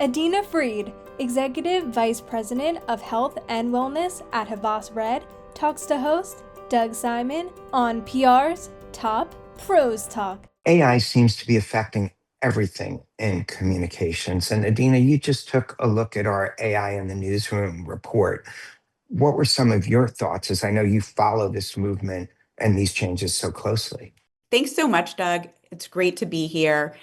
Adeena Fried, Executive Vice President of Health and Wellness at HAVAS Red, talks to host Doug Simon on PR's Top Pros Talk. AI seems to be affecting everything in communications. And Adeena, you just took a look at our AI in the Newsroom report. What were some of your thoughts, as I know you follow this movement and these changes so closely? Thanks so much, Doug. It's great to be here.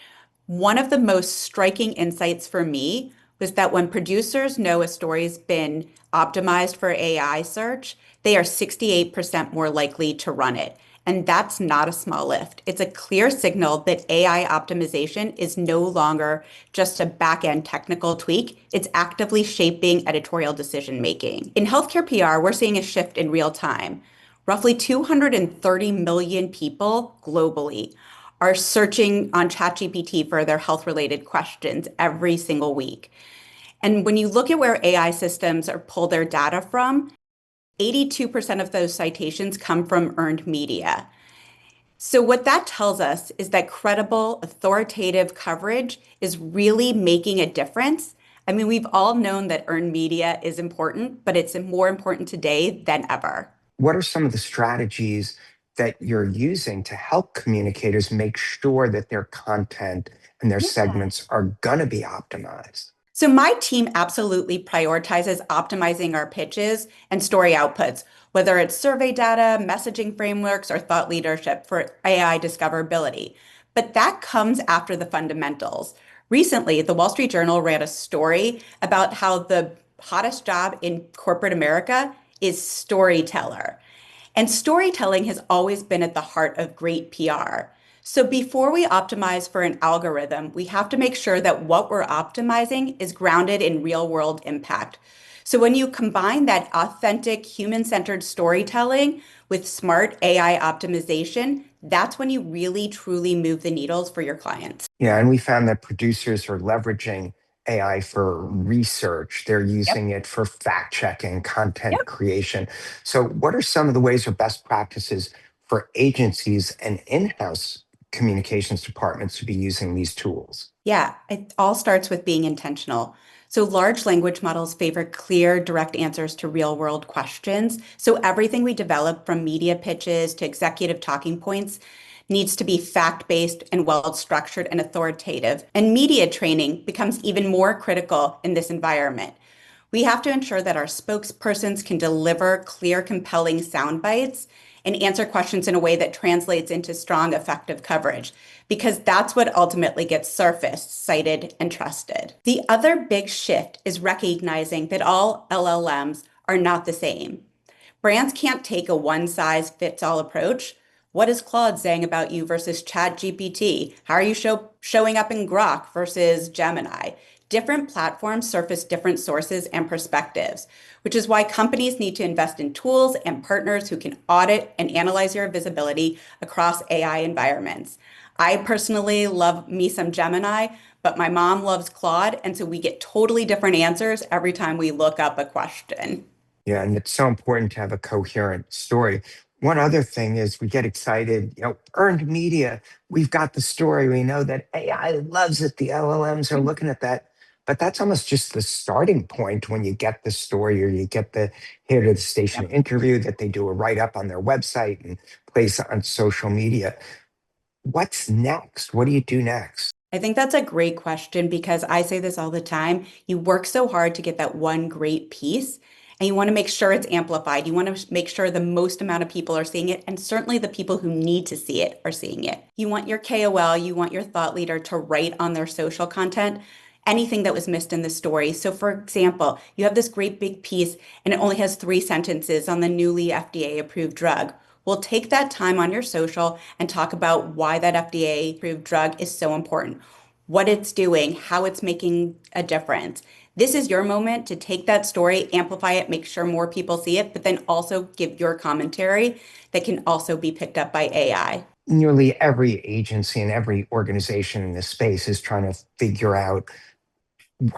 One of the most striking insights for me was that when producers know a story's been optimized for AI search, they are 68% more likely to run it. And that's not a small lift. It's a clear signal that AI optimization is no longer just a back-end technical tweak. It's actively shaping editorial decision making. In healthcare PR, we're seeing a shift in real time. Roughly 230 million people globally are searching on ChatGPT for their health-related questions every single week. And when you look at where AI systems are pull their data from, 82% of those citations come from earned media. So what that tells us is that credible, authoritative coverage is really making a difference. I mean, we've all known that earned media is important, but it's more important today than ever. What are some of the strategies that you're using to help communicators make sure that their content and their segments are going to be optimized? So my team absolutely prioritizes optimizing our pitches and story outputs, whether it's survey data, messaging frameworks, or thought leadership for AI discoverability. But that comes after the fundamentals. Recently, the Wall Street Journal ran a story about how the hottest job in corporate America is storyteller. And storytelling has always been at the heart of great PR. So before we optimize for an algorithm, we have to make sure that what we're optimizing is grounded in real world impact. So when you combine that authentic human-centered storytelling with smart AI optimization, that's when you really truly move the needles for your clients. Yeah, and we found that producers are leveraging AI for research. They're using it for fact checking, content creation. So, what are some of the ways or best practices for agencies and in house communications departments to be using these tools? Yeah, it all starts with being intentional. So large language models favor clear, direct answers to real world questions. So everything we develop from media pitches to executive talking points needs to be fact-based and well-structured and authoritative. And media training becomes even more critical in this environment. We have to ensure that our spokespersons can deliver clear, compelling sound bites and answer questions in a way that translates into strong, effective coverage, because that's what ultimately gets surfaced, cited, and trusted. The other big shift is recognizing that all LLMs are not the same. Brands can't take a one-size-fits-all approach. What is Claude saying about you versus ChatGPT? How are you showing up in Grok versus Gemini? Different platforms surface different sources and perspectives, which is why companies need to invest in tools and partners who can audit and analyze your visibility across AI environments. I personally love me some Gemini, but my mom loves Claude, and so we get totally different answers every time we look up a question. Yeah, and it's so important to have a coherent story. One other thing is we get excited, earned media, we've got the story. We know that AI loves it. The LLMs are looking at that. But that's almost just the starting point when you get the story or you get the head of the station interview that they do a write up on their website and place on social media. What's next? What do you do next? I think that's a great question because I say this all the time. You work so hard to get that one great piece, and you want to make sure it's amplified. You want to make sure the most amount of people are seeing it, and certainly the people who need to see it are seeing it. You want your KOL, you want your thought leader to write on their social content anything that was missed in the story. So for example, you have this great big piece and it only has 3 sentences on the newly FDA approved drug. Well, take that time on your social and talk about why that FDA approved drug is so important, what it's doing, how it's making a difference. This is your moment to take that story, amplify it, make sure more people see it, but then also give your commentary that can also be picked up by AI. Nearly every agency and every organization in this space is trying to figure out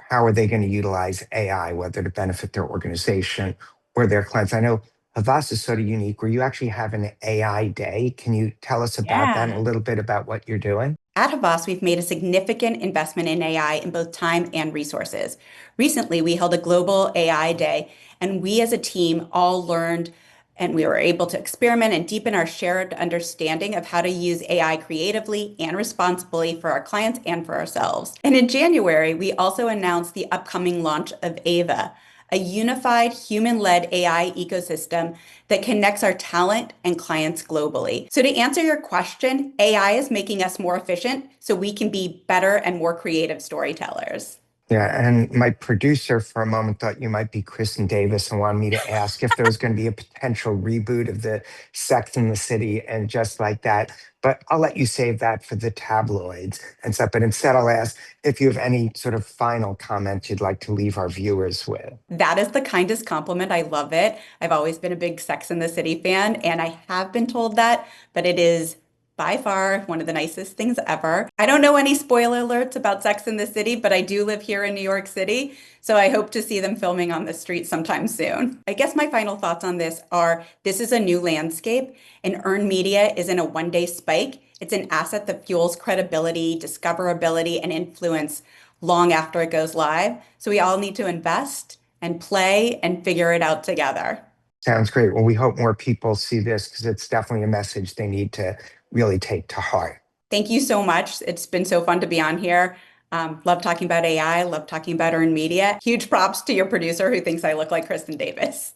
how are they going to utilize AI, whether to benefit their organization or their clients. I know Havas is sort of unique where you actually have an AI day. Can you tell us about that and a little bit about what you're doing? At HAVAS, we've made a significant investment in AI in both time and resources. Recently, we held a global AI day, and we as a team all learned and we were able to experiment and deepen our shared understanding of how to use AI creatively and responsibly for our clients and for ourselves. And in January, we also announced the upcoming launch of AVA, a unified human-led AI ecosystem that connects our talent and clients globally. So to answer your question, AI is making us more efficient so we can be better and more creative storytellers. Yeah, and my producer for a moment thought you might be Kristen Davis and wanted me to ask if there was going to be a potential reboot of the Sex and the City and just like that. But I'll let you save that for the tabloids and stuff. But instead, I'll ask if you have any sort of final comments you'd like to leave our viewers with. That is the kindest compliment. I love it. I've always been a big Sex and the City fan, and I have been told that, but it is by far one of the nicest things ever. I don't know any spoiler alerts about Sex and the City, but I do live here in New York City, so I hope to see them filming on the street sometime soon. I guess my final thoughts on this are this is a new landscape, and earned media isn't a one-day spike. It's an asset that fuels credibility, discoverability, and influence long after it goes live. So we all need to invest and play and figure it out together. Sounds great. Well, we hope more people see this because it's definitely a message they need to really take to heart. Thank you so much. It's been so fun to be on here. Love talking about AI, love talking about earned media. Huge props to your producer who thinks I look like Kristen Davis.